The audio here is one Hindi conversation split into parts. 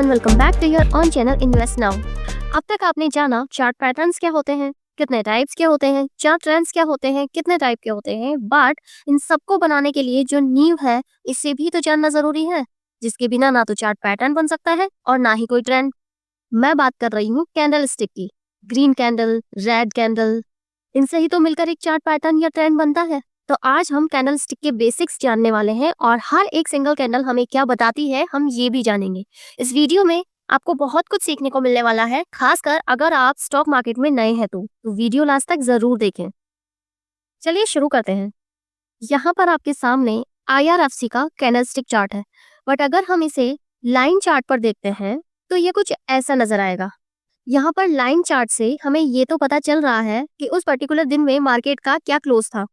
Everyone, welcome back to your own channel invest now. अब तक आपने जाना चार्ट पैटर्न्स क्या होते हैं, कितने टाइप्स के होते हैं, चार्ट ट्रेंड्स क्या होते हैं, कितने टाइप के होते हैं, बट इन सबको बनाने के लिए जो नींव है इसे भी तो जानना जरूरी है, जिसके बिना ना तो चार्ट पैटर्न बन सकता है और ना ही कोई ट्रेंड। मैं बात कर रही हूँ कैंडल स्टिक की। ग्रीन कैंडल, रेड कैंडल, इनसे ही तो मिलकर एक चार्ट पैटर्न या ट्रेंड बनता है। तो आज हम कैंडल स्टिक के बेसिक्स जानने वाले हैं और हर एक सिंगल कैंडल हमें क्या बताती है हम ये भी जानेंगे। इस वीडियो में आपको बहुत कुछ सीखने को मिलने वाला है, खासकर अगर आप स्टॉक मार्केट में नए हैं तो वीडियो लास्ट तक जरूर देखें। चलिए शुरू करते हैं। यहाँ पर आपके सामने IRFC का कैंडल स्टिक चार्ट है, बट अगर हम इसे लाइन चार्ट पर देखते हैं तो ये कुछ ऐसा नजर आएगा। यहाँ पर लाइन चार्ट से हमें ये तो पता चल रहा है कि उस पर्टिकुलर दिन में मार्केट का क्या क्लोज था।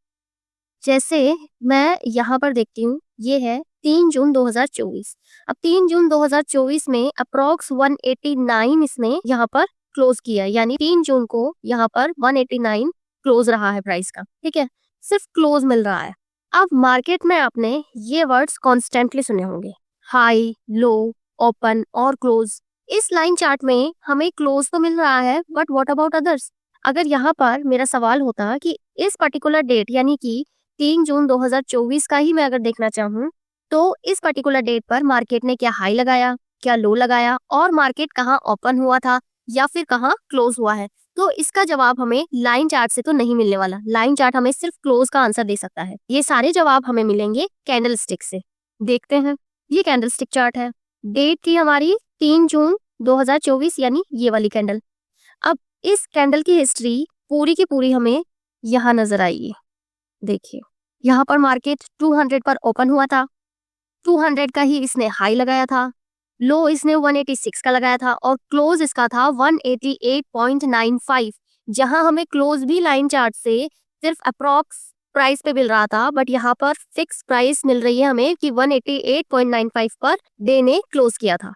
जैसे मैं यहाँ पर देखती हूँ, ये है 3 जून 2024। अब 3 जून 2024 में अप्रोक्स 189 इसने यहाँ पर क्लोज किया, यानी 3 जून को यहाँ पर 189 क्लोज रहा है प्राइस का। ठीक है, सिर्फ क्लोज मिल रहा है। अब मार्केट में आपने ये वर्ड्स कॉन्स्टेंटली सुने होंगे, हाई, लो, ओपन और क्लोज। इस लाइन चार्ट में हमें क्लोज तो मिल रहा है, बट व्हाट अबाउट अदर्स। अगर यहाँ पर मेरा सवाल होता कि इस पर्टिकुलर डेट यानी कि 3 जून 2024 का ही मैं अगर देखना चाहूँ तो इस पर्टिकुलर डेट पर मार्केट ने क्या हाई लगाया, क्या लो लगाया और मार्केट कहाँ ओपन हुआ था या फिर कहाँ क्लोज हुआ है, तो इसका जवाब हमें लाइन चार्ट से तो नहीं मिलने वाला। लाइन चार्ट हमें सिर्फ क्लोज का आंसर दे सकता है। ये सारे जवाब हमें मिलेंगे कैंडल स्टिक से। देखते हैं, ये कैंडल स्टिक चार्ट है। डेट थी हमारी 3 जून 2024, यानी ये वाली कैंडल। अब इस कैंडल की हिस्ट्री पूरी की पूरी हमें यहाँ नजर आएगी। देखिए, यहाँ पर मार्केट 200 पर ओपन हुआ था, 200 का ही इसने हाई लगाया था, लो इसने 186 का लगाया था और क्लोज इसका था 188.95। जहां हमें क्लोज भी लाइन चार्ट से सिर्फ अप्रॉक्स प्राइस पे मिल रहा था, बट यहाँ पर फिक्स प्राइस मिल रही है हमें कि 188.95 पर डे ने क्लोज किया था।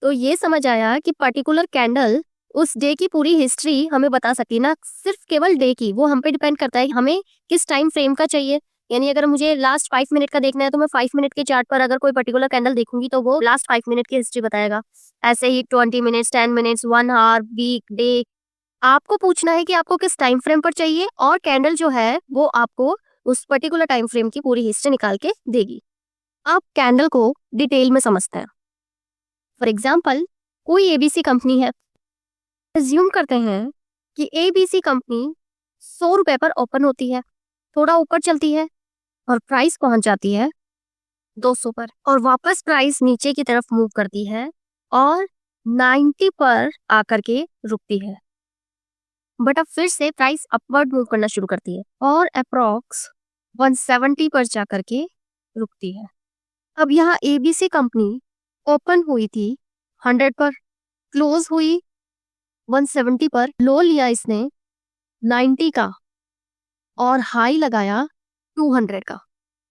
तो ये समझ आया कि पर्टिकुलर कैंडल उस डे की पूरी हिस्ट्री हमें बता सकती, ना सिर्फ केवल डे की। वो हम पे डिपेंड करता है हमें किस टाइम फ्रेम का चाहिए। यानी अगर मुझे लास्ट 5 मिनट का देखना है तो मैं 5 मिनट के चार्ट पर अगर कोई पर्टिकुलर कैंडल देखूंगी तो वो लास्ट 5 मिनट की हिस्ट्री बताएगा। ऐसे ही 20 minutes, 10 minutes, 1 hour, week, day, आपको पूछना है कि आपको किस टाइम फ्रेम पर चाहिए और कैंडल जो है वो आपको उस पर्टिकुलर टाइम फ्रेम की पूरी हिस्ट्री निकाल के देगी। अब कैंडल को डिटेल में समझते हैं। फॉर एग्जाम्पल, कोई ABC कंपनी है। अज्यूम करते हैं कि ABC कंपनी 100 रुपए पर ओपन होती है, थोड़ा ऊपर चलती है और प्राइस पहुंच जाती है 200 पर और वापस प्राइस नीचे की तरफ मूव करती है और 90 पर आकर के रुकती है। बट अब फिर से प्राइस अपवर्ड मूव करना शुरू करती है और अप्रॉक्स 170 पर जाकर के रुकती है। अब यहाँ ABC कंपनी ओपन हुई थी 100 पर, क्लोज हुई 170 पर, लो लिया इसने 90 का और हाई लगाया 200 का।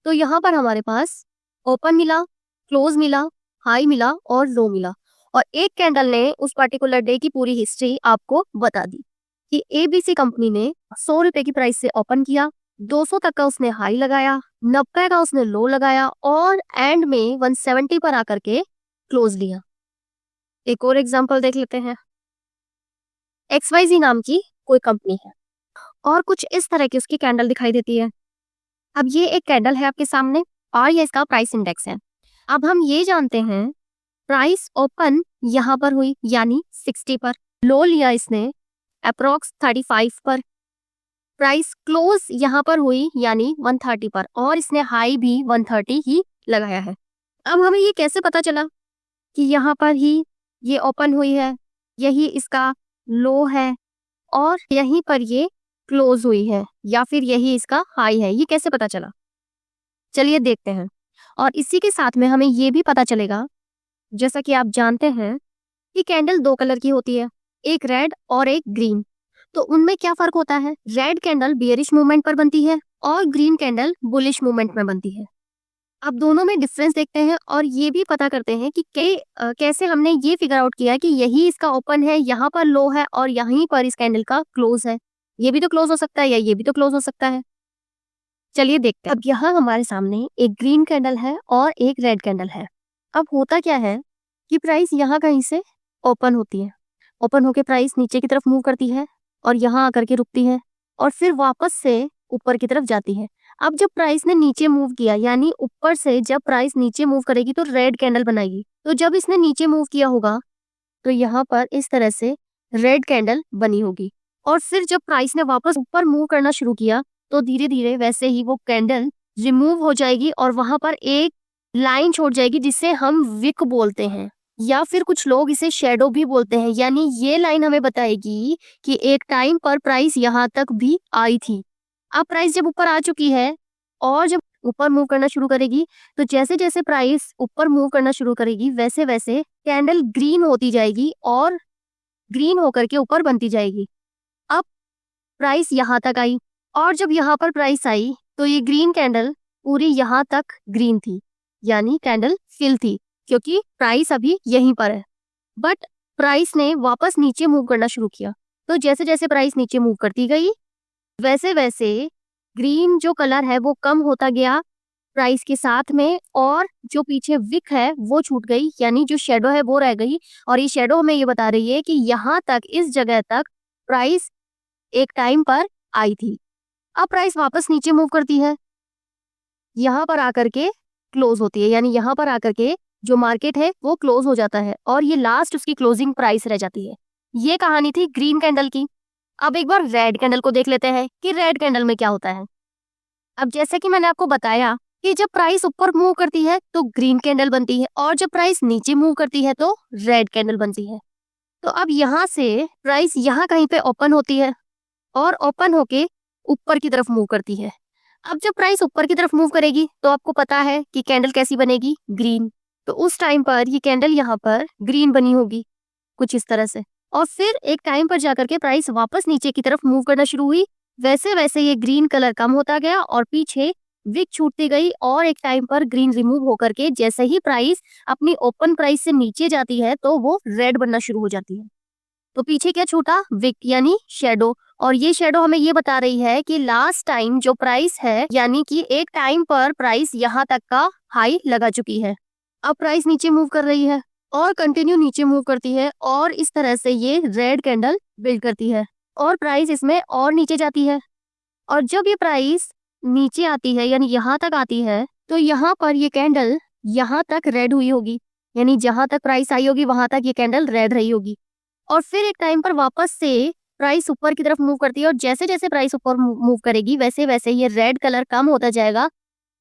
तो यहाँ पर हमारे पास ओपन मिला, क्लोज मिला, हाई मिला और लो मिला। और एक कैंडल ने उस पर्टिकुलर डे की पूरी हिस्ट्री आपको बता दी कि ABC कंपनी ने 100 रुपए की प्राइस से ओपन किया, 200 तक का उसने हाई लगाया, 90 का उसने लो लगाया और एंड में 170 पर आकर के क्लोज लिया। एक और एग्जांपल देख लेते हैं। XYZ नाम की कोई कंपनी है और कुछ इस तरह की उसकी कैंडल दिखाई देती है। अब ये एक कैंडल है आपके सामने और ये इसका प्राइस इंडेक्स है। अब हम ये जानते हैं प्राइस ओपन यहाँ पर हुई यानी 60 पर, लो लिया इसने अप्रोक्स 35 पर, प्राइस क्लोज यहाँ पर हुई यानी 130 पर और इसने हाई भी 130 ही लगाया है। अब हमें ये कैसे पता चला कि यहाँ पर ही ये ओपन हुई है, यही इसका लो है और यहीं पर ये क्लोज हुई है या फिर यही इसका हाई है, ये कैसे पता चला? चलिए देखते हैं। और इसी के साथ में हमें ये भी पता चलेगा, जैसा कि आप जानते हैं कि कैंडल 2 कलर की होती है, एक रेड और एक ग्रीन। तो उनमें क्या फर्क होता है? रेड कैंडल बियरिश मूवमेंट पर बनती है और ग्रीन कैंडल बुलिश मूवमेंट में बनती है। अब दोनों में डिफरेंस देखते हैं और ये भी पता करते हैं कि कैसे हमने ये फिगर आउट किया कि यही इसका ओपन है, यहाँ पर लो है और यहीं पर इस कैंडल का क्लोज है। ये भी तो क्लोज हो सकता है या ये भी तो क्लोज हो सकता है। चलिए देखते हैं। अब यहाँ हमारे सामने एक ग्रीन कैंडल है और एक रेड कैंडल है। अब होता क्या है कि प्राइस यहाँ कहीं से ओपन होती है, ओपन होके प्राइस नीचे की तरफ मूव करती है और यहाँ आकर के रुकती है और फिर वापस से ऊपर की तरफ जाती है। अब जब प्राइस ने नीचे मूव किया, यानी ऊपर से जब प्राइस नीचे मूव करेगी तो रेड कैंडल बनाएगी। तो जब इसने नीचे मूव किया होगा तो यहाँ पर इस तरह से रेड कैंडल बनी होगी और फिर जब प्राइस ने वापस ऊपर मूव करना शुरू किया तो धीरे धीरे वैसे ही वो कैंडल रिमूव हो जाएगी और वहां पर एक लाइन छोड़ जाएगी जिसे हम विक बोलते हैं या फिर कुछ लोग इसे शेडो भी बोलते हैं। यानी ये लाइन हमें बताएगी कि एक टाइम पर प्राइस यहाँ तक भी आई थी। अब प्राइस जब ऊपर आ चुकी है और जब ऊपर मूव करना शुरू करेगी तो जैसे जैसे प्राइस ऊपर मूव करना शुरू करेगी वैसे वैसे कैंडल ग्रीन होती जाएगी और ग्रीन होकर के ऊपर बनती जाएगी। अब प्राइस यहाँ तक आई और जब यहाँ पर प्राइस आई तो ये ग्रीन कैंडल पूरी यहाँ तक ग्रीन थी, यानी कैंडल फिल थी क्योंकि प्राइस अभी यहीं पर है। बट प्राइस ने वापस नीचे मूव करना शुरू किया तो जैसे जैसे प्राइस नीचे मूव करती गई वैसे वैसे ग्रीन जो कलर है वो कम होता गया प्राइस के साथ में और जो पीछे विक है वो छूट गई, यानी जो शेडो है वो रह गई। और ये शेडो हमें ये बता रही है कि यहाँ तक, इस जगह तक प्राइस एक टाइम पर आई थी। अब प्राइस वापस नीचे मूव करती है, यहाँ पर आकर के क्लोज होती है, यानी यहाँ पर आकर के जो मार्केट है वो क्लोज हो जाता है और ये लास्ट उसकी क्लोजिंग प्राइस रह जाती है। ये कहानी थी ग्रीन कैंडल की। अब एक बार रेड कैंडल को देख लेते हैं कि रेड कैंडल में क्या होता है। अब जैसे कि मैंने आपको बताया कि जब प्राइस ऊपर मूव करती है तो ग्रीन कैंडल बनती है और जब प्राइस नीचे मूव करती है तो रेड कैंडल बनती है। तो अब यहाँ से प्राइस यहाँ कहीं पे ओपन होती है और ओपन होके ऊपर की तरफ मूव करती है। अब जब प्राइस ऊपर की तरफ मूव करेगी तो आपको पता है कि कैंडल कैसी बनेगी, ग्रीन। तो उस टाइम पर ये कैंडल यहाँ पर ग्रीन बनी होगी कुछ इस तरह से और फिर एक टाइम पर जाकर के प्राइस वापस नीचे की तरफ मूव करना शुरू हुई। वैसे वैसे ये ग्रीन कलर कम होता गया और पीछे विक छूटती गई और एक टाइम पर ग्रीन रिमूव होकर के जैसे ही प्राइस अपनी ओपन प्राइस से नीचे जाती है तो वो रेड बनना शुरू हो जाती है। तो पीछे क्या छूटा, विक यानी शेडो। और ये शेडो हमें ये बता रही है कि लास्ट टाइम जो प्राइस है, यानी कि एक टाइम पर प्राइस यहाँ तक का हाई लगा चुकी है। अब प्राइस नीचे मूव कर रही है और कंटिन्यू नीचे मूव करती है और इस तरह से ये रेड कैंडल बिल्ड करती है और प्राइस इसमें और नीचे जाती है। और जब ये प्राइस नीचे आती है यानी यहाँ तक आती है तो यहाँ पर ये कैंडल यहाँ तक रेड हुई होगी, यानी जहां तक प्राइस आई होगी वहां तक ये कैंडल रेड रही होगी। और फिर एक टाइम पर वापस से प्राइस ऊपर की तरफ मूव करती है और जैसे जैसे प्राइस ऊपर मूव करेगी वैसे वैसे ये रेड कलर कम होता जाएगा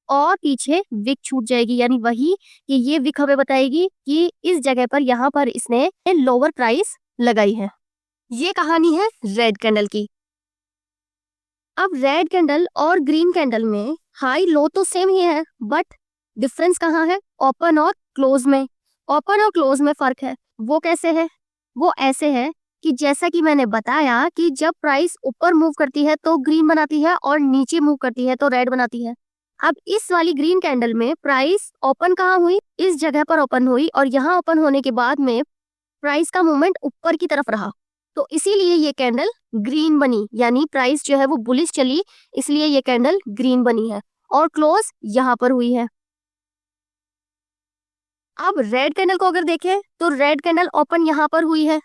और पीछे विक छूट जाएगी। यानी वही कि ये विक हमें बताएगी कि इस जगह पर यहाँ पर इसने लोअर प्राइस लगाई है। ये कहानी है रेड कैंडल की। अब रेड कैंडल और ग्रीन कैंडल में हाई लो तो सेम ही है बट डिफरेंस कहाँ है, ओपन और क्लोज में। ओपन और क्लोज में फर्क है। वो कैसे है? वो ऐसे है कि जैसा कि मैंने बताया कि जब प्राइस ऊपर मूव करती है तो ग्रीन बनाती है और नीचे मूव करती है तो रेड बनाती है। अब इस वाली ग्रीन कैंडल में प्राइस ओपन कहाँ हुई, इस जगह पर ओपन हुई और यहाँ ओपन होने के बाद में प्राइस का मूवमेंट ऊपर की तरफ रहा तो इसीलिए ये कैंडल ग्रीन बनी, यानी प्राइस जो है वो बुलिश चली इसलिए ये कैंडल ग्रीन बनी है और क्लोज यहाँ पर हुई है। अब रेड कैंडल को अगर देखें तो रेड कैंडल ओपन यहाँ पर हुई है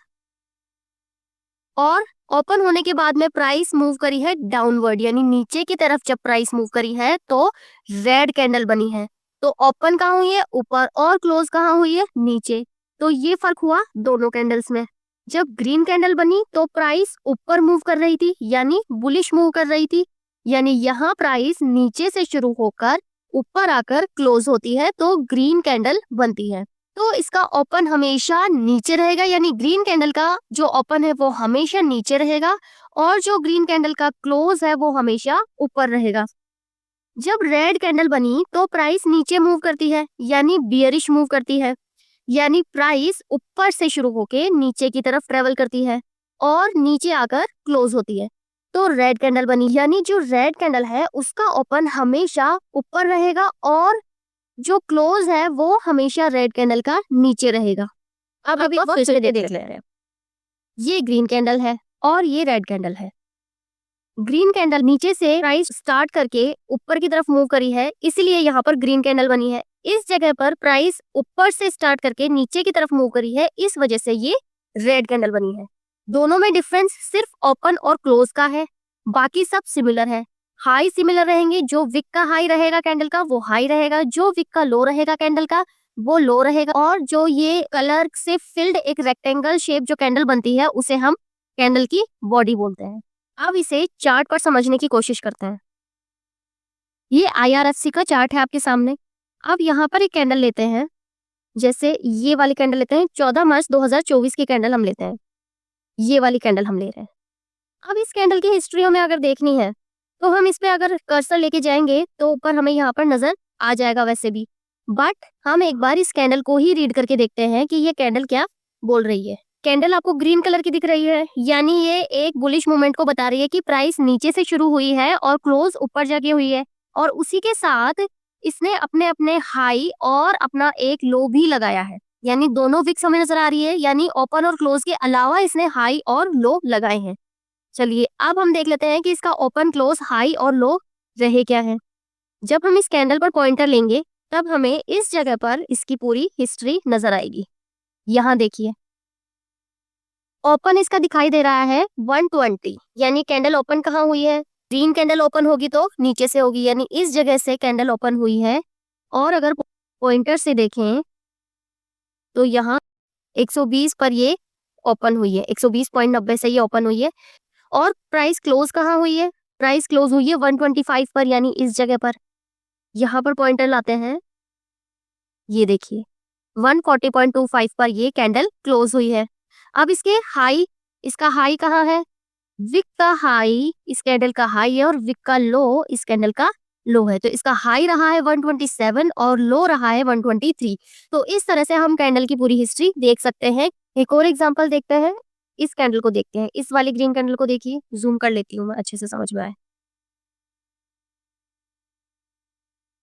और ओपन होने के बाद में प्राइस मूव करी है डाउनवर्ड, यानी नीचे की तरफ जब प्राइस मूव करी है तो रेड कैंडल बनी है। तो ओपन कहाँ हुई है, ऊपर, और क्लोज कहाँ हुई है, नीचे। तो ये फर्क हुआ दोनों कैंडल्स में। जब ग्रीन कैंडल बनी तो प्राइस ऊपर मूव कर रही थी यानी बुलिश मूव कर रही थी, यानी यहाँ प्राइस नीचे से शुरू होकर ऊपर आकर क्लोज होती है तो ग्रीन कैंडल बनती है। तो इसका ओपन हमेशा नीचे रहेगा, यानी ग्रीन कैंडल का जो ओपन है वो हमेशा नीचे रहेगा और जो ग्रीन कैंडल का क्लोज है वो हमेशा ऊपर रहेगा। जब रेड कैंडल बनी तो प्राइस नीचे मूव करती है यानी बियरिश मूव करती है, यानी प्राइस ऊपर से शुरू होके नीचे की तरफ ट्रेवल करती है और नीचे आकर क्लोज होती है तो रेड कैंडल बनी। यानी जो रेड कैंडल है उसका ओपन हमेशा ऊपर रहेगा और जो क्लोज है वो हमेशा रेड कैंडल का नीचे रहेगा। अब अभी वो फिर से देख ले रहे हैं। ये ग्रीन कैंडल है और ये रेड कैंडल है। ग्रीन कैंडल नीचे से प्राइस स्टार्ट करके ऊपर की तरफ मूव करी है, इसीलिए यहाँ पर ग्रीन कैंडल बनी है। इस जगह पर प्राइस ऊपर से स्टार्ट करके नीचे की तरफ मूव करी है, इस वजह से ये रेड कैंडल बनी है। दोनों में डिफरेंस सिर्फ ओपन और क्लोज का है, बाकी सब सिमिलर है। हाई सिमिलर रहेंगे, जो विक का हाई रहेगा कैंडल का वो हाई रहेगा, जो विक का लो रहेगा कैंडल का वो लो रहेगा, और जो ये कलर से फिल्ड एक रेक्टेंगल शेप जो कैंडल बनती है उसे हम कैंडल की बॉडी बोलते हैं। अब इसे चार्ट पर समझने की कोशिश करते हैं। ये IRFC का चार्ट है आपके सामने। अब यहाँ पर एक कैंडल लेते हैं, जैसे ये वाली कैंडल लेते हैं, 14 मार्च 2024 की कैंडल हम लेते हैं, ये वाली कैंडल हम ले रहे हैं। अब इस कैंडल की हिस्ट्री हमें अगर देखनी है तो हम इस पे अगर कर्सर लेके जाएंगे तो ऊपर हमें यहाँ पर नजर आ जाएगा वैसे भी, बट हम एक बार इस कैंडल को ही रीड करके देखते हैं कि ये कैंडल क्या बोल रही है। कैंडल आपको ग्रीन कलर की दिख रही है, यानी ये एक बुलिश मूवमेंट को बता रही है कि प्राइस नीचे से शुरू हुई है और क्लोज ऊपर जाके हुई है, और उसी के साथ इसने अपने अपने हाई और अपना एक लो भी लगाया है, यानी दोनों विक्स हमें नजर आ रही है, यानी ओपन और क्लोज के अलावा इसने हाई और लो लगाए हैं। चलिए अब हम देख लेते हैं कि इसका ओपन क्लोज हाई और लो रहे क्या है। जब हम इस कैंडल पर पॉइंटर लेंगे तब हमें इस जगह पर इसकी पूरी हिस्ट्री नजर आएगी। यहाँ देखिए ओपन इसका दिखाई दे रहा है 120, यानी कैंडल ओपन कहाँ हुई है, ग्रीन कैंडल ओपन होगी तो नीचे से होगी, यानी इस जगह से कैंडल ओपन हुई है। और अगर पॉइंटर से देखें तो यहाँ 120 पर ये ओपन हुई है, 120.90 से ये ओपन हुई है। और प्राइस क्लोज कहाँ हुई है, प्राइस क्लोज हुई है 125 पर, यानी इस जगह पर। यहाँ पर पॉइंटर लाते हैं, ये देखिए 140.25 पर ये कैंडल क्लोज हुई है। अब इसके हाई, इसका हाई कहाँ है, विक का हाई इस कैंडल का हाई है और विक का लो इस कैंडल का लो है, तो इसका हाई रहा है 127 और लो रहा है 123। तो इस तरह से हम कैंडल की पूरी हिस्ट्री देख सकते हैं। एक और एग्जांपल देखते हैं, इस कैंडल को देखते हैं, इस वाली ग्रीन कैंडल को देखिए, जूम कर लेती हूँ मैं अच्छे से समझ में आए।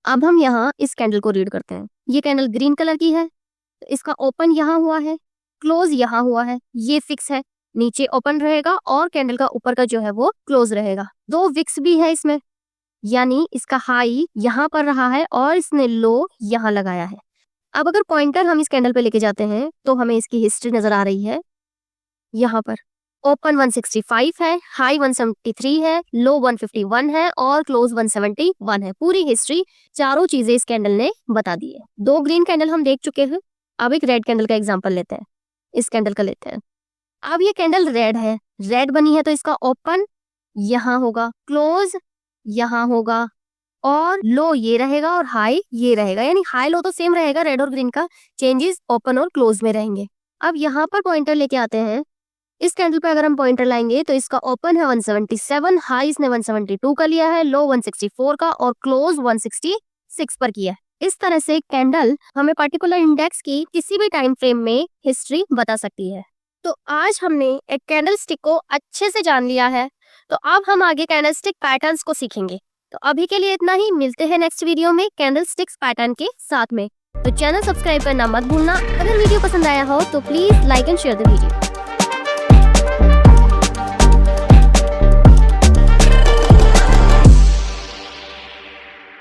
अब हम यहाँ इस कैंडल को रीड करते हैं। ये कैंडल ग्रीन कलर की है, तो इसका ओपन यहाँ हुआ है, क्लोज यहाँ हुआ है, ये फिक्स है, नीचे ओपन रहेगा और कैंडल का ऊपर का जो है वो क्लोज रहेगा। दो विक्स भी है इसमें, यानी इसका हाई यहाँ पर रहा है और इसने लो यहाँ लगाया है। अब अगर पॉइंटर हम इस कैंडल पे लेके जाते हैं तो हमें इसकी हिस्ट्री नजर आ रही है। यहाँ पर ओपन 165 है, हाई 173 है, लो 151 है और क्लोज 171 है। पूरी हिस्ट्री चारों चीजें इस कैंडल ने बता दी है। दो ग्रीन कैंडल हम देख चुके हैं, अब एक रेड कैंडल का एग्जांपल लेते हैं, इस कैंडल का लेते हैं। अब ये कैंडल रेड है, रेड बनी है तो इसका ओपन यहाँ होगा, क्लोज यहाँ होगा और लो ये रहेगा और हाई ये रहेगा, यानी हाई लो तो सेम रहेगा, रेड और ग्रीन का चेंजेस ओपन और क्लोज में रहेंगे। अब यहाँ पर पॉइंटर लेके आते हैं, इस कैंडल पे अगर हम पॉइंटर लाएंगे तो इसका ओपन है 177, हाई इसने 172 का लिया है, लो 164 का और क्लोज 166 पर किया है। इस तरह से कैंडल हमें पर्टिकुलर इंडेक्स की किसी भी टाइम फ्रेम में हिस्ट्री बता सकती है। तो आज हमने एक कैंडल स्टिक को अच्छे से जान लिया है, तो अब हम आगे कैंडल स्टिक पैटर्न्स को सीखेंगे। तो अभी के लिए इतना ही, मिलते हैं नेक्स्ट वीडियो में कैंडल स्टिक्स पैटर्न के साथ में। तो चैनल सब्सक्राइब करना मत भूलना। अगर वीडियो पसंद आया हो तो please like and share the video.